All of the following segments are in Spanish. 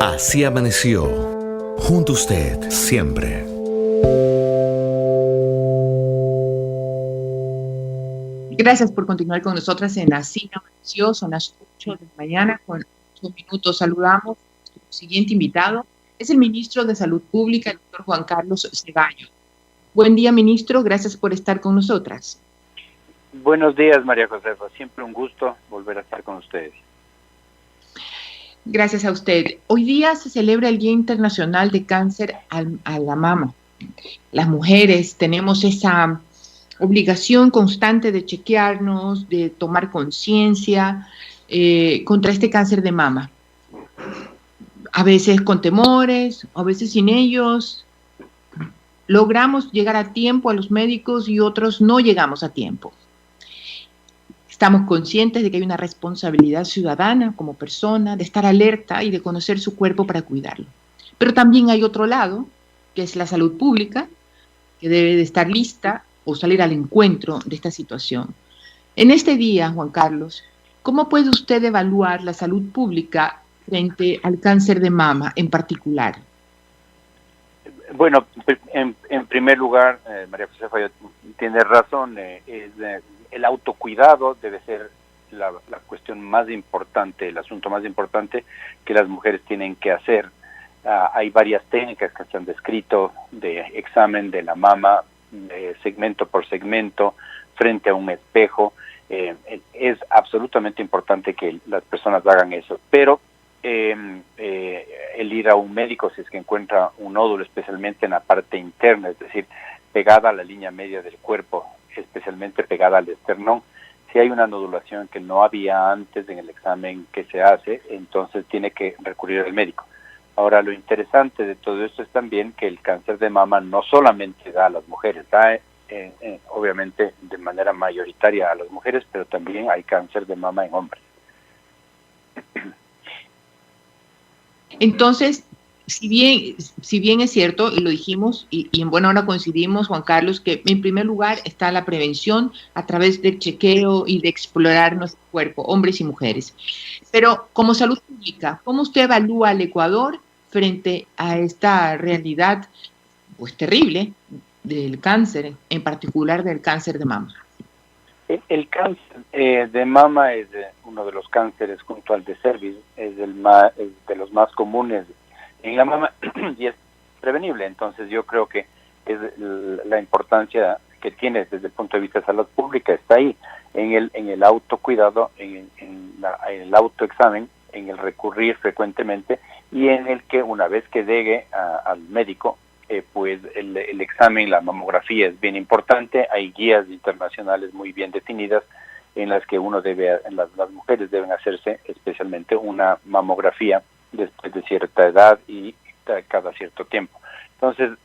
Así amaneció, junto a usted siempre. Gracias por continuar con nosotras en Así Amaneció. Son las 8 de la mañana con 8 minutos. Saludamos a nuestro siguiente invitado. Es el ministro de Salud Pública, el doctor Juan Carlos Ceballos. Buen día, ministro. Gracias por estar con nosotras. Buenos días, María Josefa. Siempre un gusto volver a estar con ustedes. Gracias a usted. Hoy día se celebra el Día Internacional de Cáncer a la Mama. Las mujeres tenemos esa obligación constante de chequearnos, de tomar conciencia contra este cáncer de mama. A veces con temores, a veces sin ellos. Logramos llegar a tiempo a los médicos y otros no llegamos a tiempo. Estamos conscientes de que hay una responsabilidad ciudadana como persona, de estar alerta y de conocer su cuerpo para cuidarlo. Pero también hay otro lado, que es la salud pública, que debe de estar lista o salir al encuentro de esta situación. En este día, Juan Carlos, ¿cómo puede usted evaluar la salud pública frente al cáncer de mama en particular? Bueno, en primer lugar, María Josefa tiene razón, el autocuidado debe ser la cuestión más importante, el asunto más importante que las mujeres tienen que hacer. Hay varias técnicas que se han descrito de examen de la mama, segmento por segmento, frente a un espejo. Es absolutamente importante que las personas hagan eso, pero el ir a un médico si es que encuentra un nódulo, especialmente en la parte interna, es decir, pegada a la línea media del cuerpo, especialmente pegada al esternón. Si hay una nodulación que no había antes en el examen que se hace, entonces tiene que recurrir al médico. Ahora, lo interesante de todo esto es también que el cáncer de mama no solamente da a las mujeres, da obviamente de manera mayoritaria a las mujeres, pero también hay cáncer de mama en hombres. Entonces, si bien es cierto, y lo dijimos, y en buena hora coincidimos, Juan Carlos, que en primer lugar está la prevención a través del chequeo y de explorar nuestro cuerpo, hombres y mujeres. Pero como salud pública, ¿cómo usted evalúa al Ecuador frente a esta realidad pues terrible del cáncer, en particular del cáncer de mama? El cáncer de mama es uno de los cánceres junto al de cervix, es de los más comunes en la mama y es prevenible. Entonces yo creo que es la importancia que tiene desde el punto de vista de salud pública está ahí, en el autocuidado, en el autoexamen, en el recurrir frecuentemente y en el que una vez que llegue al médico, pues el examen, la mamografía es bien importante. Hay guías internacionales muy bien definidas en las que las mujeres deben hacerse especialmente una mamografía después de cierta edad y cada cierto tiempo. Entonces,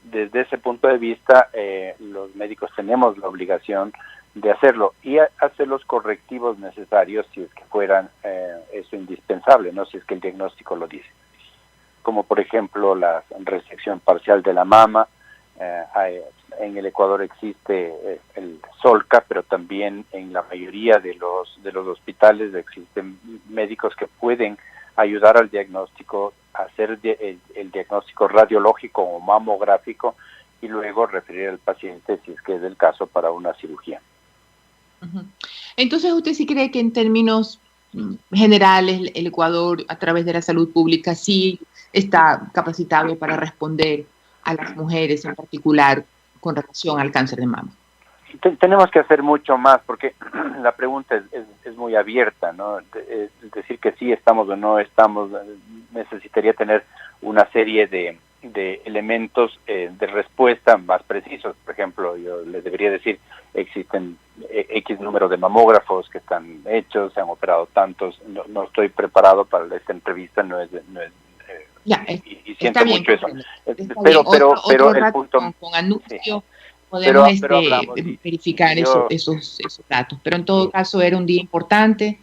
desde ese punto de vista, los médicos tenemos la obligación de hacerlo y hacer los correctivos necesarios si es que fueran eso indispensable, no si es que el diagnóstico lo dice. Como por ejemplo la resección parcial de la mama. En el Ecuador existe el SOLCA, pero también en la mayoría de los hospitales existen médicos que pueden ayudar al diagnóstico, hacer el diagnóstico radiológico o mamográfico y luego referir al paciente, si es que es el caso, para una cirugía. Entonces, ¿usted sí cree que en términos generales el Ecuador, a través de la salud pública, sí está capacitado para responder a las mujeres en particular con relación al cáncer de mama? Tenemos que hacer mucho más porque la pregunta es muy abierta, ¿no? Es decir que sí estamos o no estamos, necesitaría tener una serie de elementos de respuesta más precisos. Por ejemplo, yo les debería decir, existen X número de mamógrafos que están hechos, se han operado tantos. No estoy preparado para esta entrevista, y siento bien, mucho eso. Pero pero el punto con anuncio sí. podemos pero hablamos, verificar esos datos. Pero en todo caso era un día importante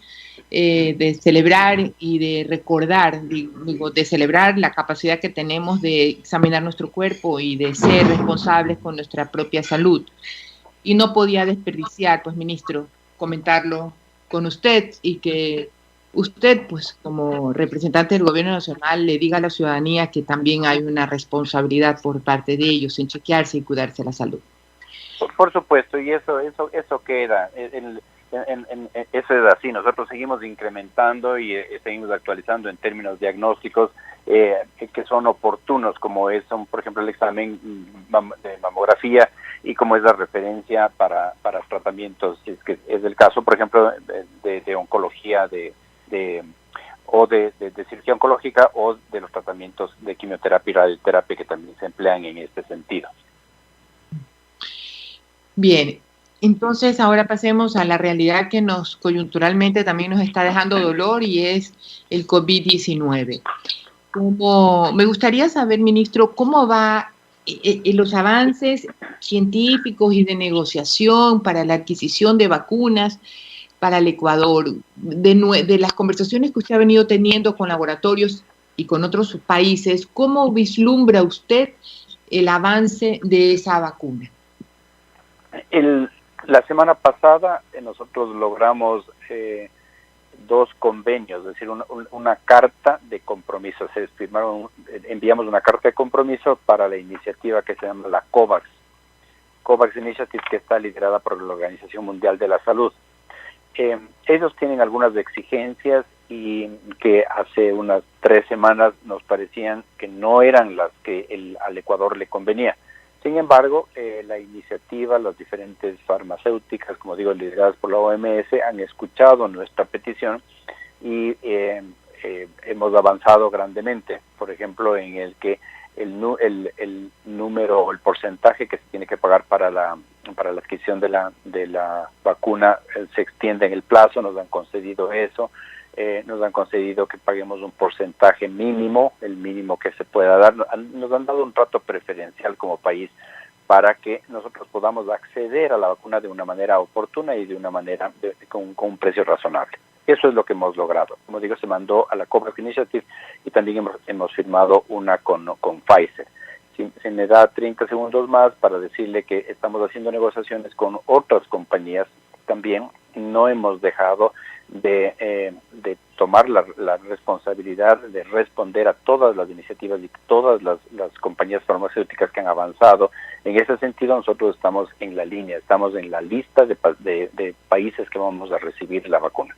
de celebrar y de recordar, de celebrar la capacidad que tenemos de examinar nuestro cuerpo y de ser responsables con nuestra propia salud. Y no podía desperdiciar, pues, ministro, comentarlo con usted y que usted, pues como representante del gobierno nacional, le diga a la ciudadanía que también hay una responsabilidad por parte de ellos en chequearse y cuidarse la salud. Por supuesto, y eso queda. Eso es así. Nosotros seguimos incrementando y seguimos actualizando en términos diagnósticos que son oportunos, como son, por ejemplo, el examen de mamografía y como es la referencia para tratamientos, si es que es el caso, por ejemplo, de oncología, de cirugía oncológica o de los tratamientos de quimioterapia y radioterapia que también se emplean en este sentido. Bien, entonces ahora pasemos a la realidad que coyunturalmente también nos está dejando dolor y es el COVID-19. Me gustaría saber, ministro, cómo va los avances científicos y de negociación para la adquisición de vacunas para el Ecuador, de las conversaciones que usted ha venido teniendo con laboratorios y con otros países, ¿cómo vislumbra usted el avance de esa vacuna? La semana pasada nosotros logramos 2 convenios, es decir, una carta de compromiso. Enviamos una carta de compromiso para la iniciativa que se llama la COVAX Initiative, que está liderada por la Organización Mundial de la Salud. Ellos tienen algunas exigencias y que hace unas 3 semanas nos parecían que no eran las que al Ecuador le convenía. Sin embargo, la iniciativa, las diferentes farmacéuticas, como digo, lideradas por la OMS, han escuchado nuestra petición y hemos avanzado grandemente. Por ejemplo, en el que el número o el porcentaje que se tiene que pagar para la adquisición de la vacuna se extiende en el plazo, nos han concedido eso. Nos han concedido que paguemos un porcentaje mínimo, el mínimo que se pueda dar. Nos han dado un trato preferencial como país para que nosotros podamos acceder a la vacuna de una manera oportuna y de una manera con un precio razonable. Eso es lo que hemos logrado. Como digo, se mandó a la COVAX Initiative y también hemos firmado una con Pfizer. Si me da 30 segundos más para decirle que estamos haciendo negociaciones con otras compañías también. No hemos dejado de tomar la responsabilidad de responder a todas las iniciativas y todas las compañías farmacéuticas que han avanzado. En ese sentido, nosotros estamos en la línea, estamos en la lista de países que vamos a recibir la vacuna.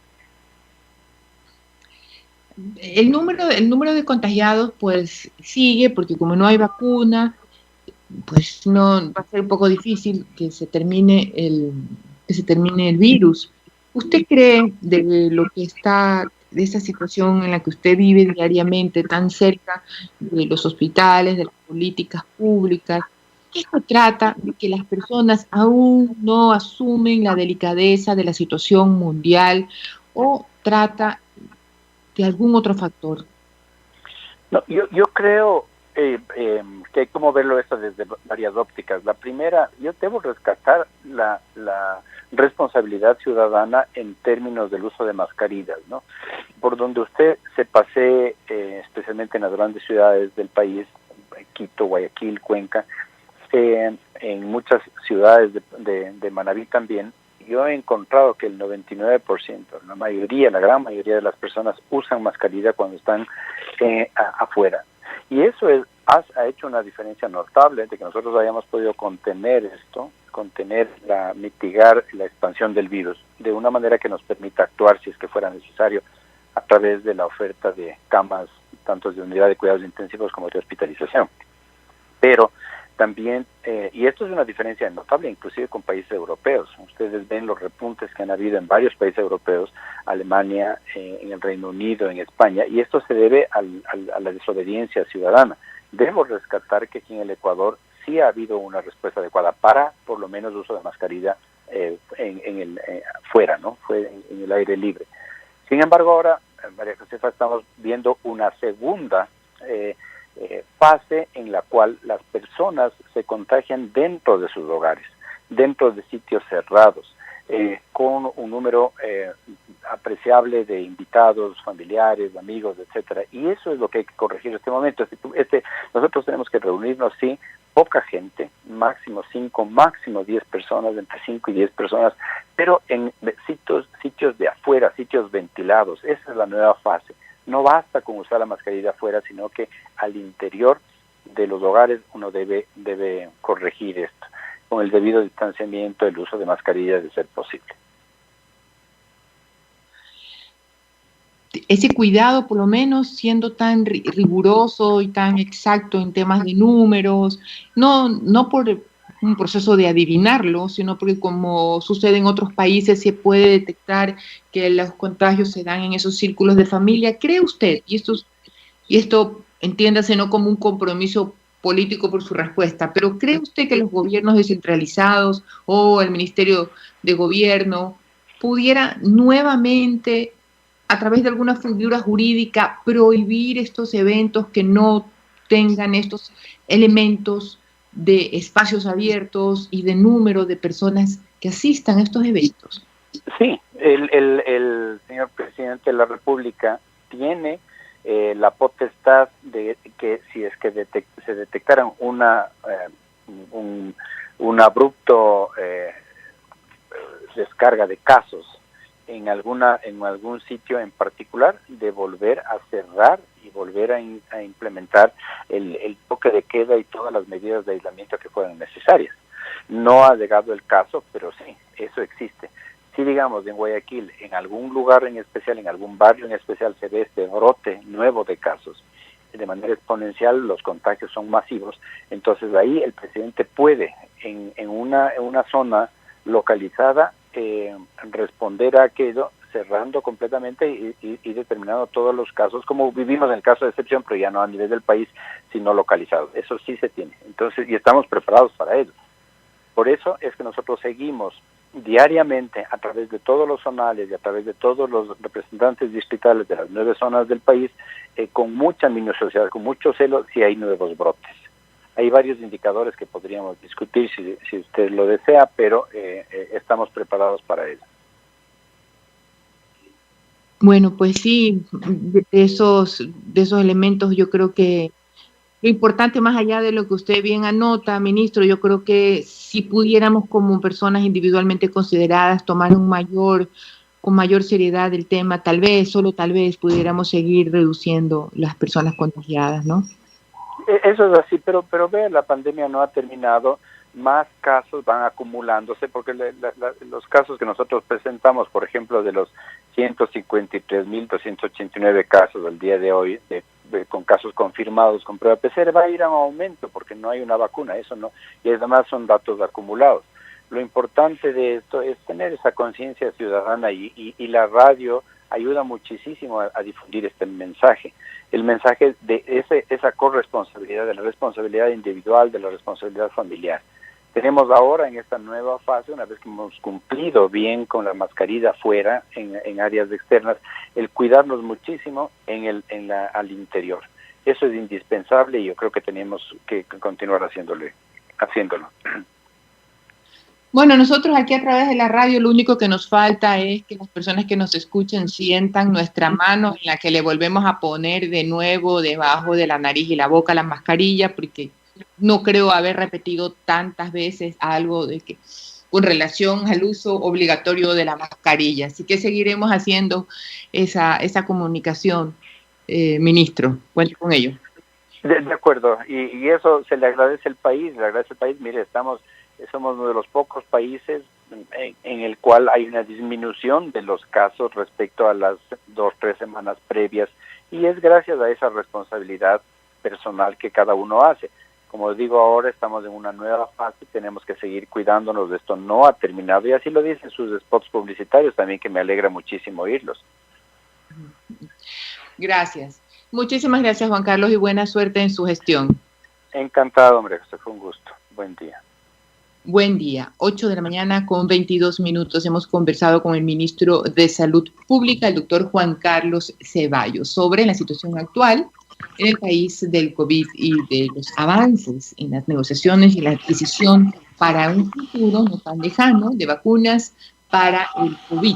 El número de contagiados pues sigue, porque como no hay vacuna, pues no va a ser un poco difícil que se termine el virus. ¿Usted cree de esa situación en la que usted vive diariamente, tan cerca de los hospitales, de las políticas públicas, que esto trata de que las personas aún no asumen la delicadeza de la situación mundial o trata de algún otro factor? No, yo creo que hay como verlo esto desde varias ópticas. La primera, yo debo rescatar la responsabilidad ciudadana en términos del uso de mascarillas, ¿no? Por donde usted se pasee, especialmente en las grandes ciudades del país, Quito, Guayaquil, Cuenca, en muchas ciudades de Manabí también, yo he encontrado que el 99%, la gran mayoría de las personas usan mascarilla cuando están afuera. Y eso ha hecho una diferencia notable de que nosotros hayamos podido mitigar la expansión del virus de una manera que nos permita actuar, si es que fuera necesario, a través de la oferta de camas, tanto de unidad de cuidados intensivos como de hospitalización. Pero también, y esto es una diferencia notable inclusive con países europeos. Ustedes ven los repuntes que han habido en varios países europeos, Alemania, en el Reino Unido, en España, y esto se debe a la desobediencia ciudadana. Debo rescatar que aquí en el Ecuador sí ha habido una respuesta adecuada para, por lo menos, uso de mascarilla fuera, ¿no? Fue en el aire libre. Sin embargo, ahora, María Josefa, estamos viendo una segunda fase en la cual las personas se contagian dentro de sus hogares, dentro de sitios cerrados, con un número apreciable de invitados, familiares, amigos, etcétera. Y eso es lo que hay que corregir en este momento. Nosotros tenemos que reunirnos, sí, poca gente, máximo 5, máximo 10 personas, entre 5 y 10 personas, pero en sitios de afuera, sitios ventilados. Esa es la nueva fase. No basta con usar la mascarilla afuera, sino que al interior de los hogares uno debe corregir esto, con el debido distanciamiento, el uso de mascarillas de ser posible. Ese cuidado, por lo menos, siendo tan riguroso y tan exacto en temas de números, no por un proceso de adivinarlo, sino porque, como sucede en otros países, se puede detectar que los contagios se dan en esos círculos de familia. ¿Cree usted, y esto entiéndase no como un compromiso político por su respuesta, pero cree usted que los gobiernos descentralizados o el Ministerio de Gobierno pudiera nuevamente, a través de alguna figura jurídica, prohibir estos eventos que no tengan estos elementos de espacios abiertos y de número de personas que asistan a estos eventos? Sí, el señor presidente de la República tiene la potestad de que si es que se detectaran un abrupto descarga de casos en algún sitio en particular, de volver a cerrar y volver a implementar el toque de queda y todas las medidas de aislamiento que fueran necesarias. No ha llegado el caso, pero sí, eso existe. Si digamos en Guayaquil, en algún lugar en especial, en algún barrio en especial, se ve este brote nuevo de casos, de manera exponencial, los contagios son masivos, entonces ahí el presidente puede, en una zona localizada, responder a aquello, cerrando completamente y determinando todos los casos, como vivimos en el caso de excepción, pero ya no a nivel del país, sino localizado. Eso sí se tiene. Entonces, y estamos preparados para ello. Por eso es que nosotros seguimos diariamente, a través de todos los zonales y a través de todos los representantes distritales de las 9 zonas del país, con mucha minuciosidad, con mucho celo, si hay nuevos brotes. Hay varios indicadores que podríamos discutir si usted lo desea, pero estamos preparados para ello. Bueno, pues sí, de esos elementos yo creo que lo importante, más allá de lo que usted bien anota, ministro, yo creo que si pudiéramos como personas individualmente consideradas tomar con mayor seriedad el tema, tal vez, solo tal vez, pudiéramos seguir reduciendo las personas contagiadas, ¿no? Eso es así, pero vea, la pandemia no ha terminado, más casos van acumulándose, porque los casos que nosotros presentamos, por ejemplo, de los 153.289 casos al día de hoy, con casos confirmados con prueba PCR, va a ir a un aumento, porque no hay una vacuna, eso no, y además son datos acumulados. Lo importante de esto es tener esa conciencia ciudadana y la radio ayuda muchísimo a difundir este mensaje. El mensaje de esa corresponsabilidad, de la responsabilidad individual, de la responsabilidad familiar. Tenemos ahora en esta nueva fase, una vez que hemos cumplido bien con la mascarilla afuera, en áreas externas, el cuidarnos muchísimo al interior. Eso es indispensable y yo creo que tenemos que continuar haciéndolo. Bueno, nosotros aquí a través de la radio lo único que nos falta es que las personas que nos escuchen sientan nuestra mano en la que le volvemos a poner de nuevo debajo de la nariz y la boca la mascarilla, porque no creo haber repetido tantas veces algo de que con relación al uso obligatorio de la mascarilla. Así que seguiremos haciendo esa comunicación, ministro. Cuente con ello. De acuerdo, y eso se le agradece al país, Mire, somos uno de los pocos países en el cual hay una disminución de los casos respecto a las 2-3 semanas previas, y es gracias a esa responsabilidad personal que cada uno hace. Como digo, ahora estamos en una nueva fase, tenemos que seguir cuidándonos, de esto no ha terminado, y así lo dicen sus spots publicitarios también, que me alegra muchísimo oírlos. Gracias. Muchísimas gracias, Juan Carlos, y buena suerte en su gestión. Encantado, hombre, fue un gusto. Buen día. Buen día, 8 de la mañana con 22 minutos. Hemos conversado con el ministro de Salud Pública, el doctor Juan Carlos Ceballos, sobre la situación actual en el país del COVID y de los avances en las negociaciones y la adquisición para un futuro no tan lejano de vacunas para el COVID.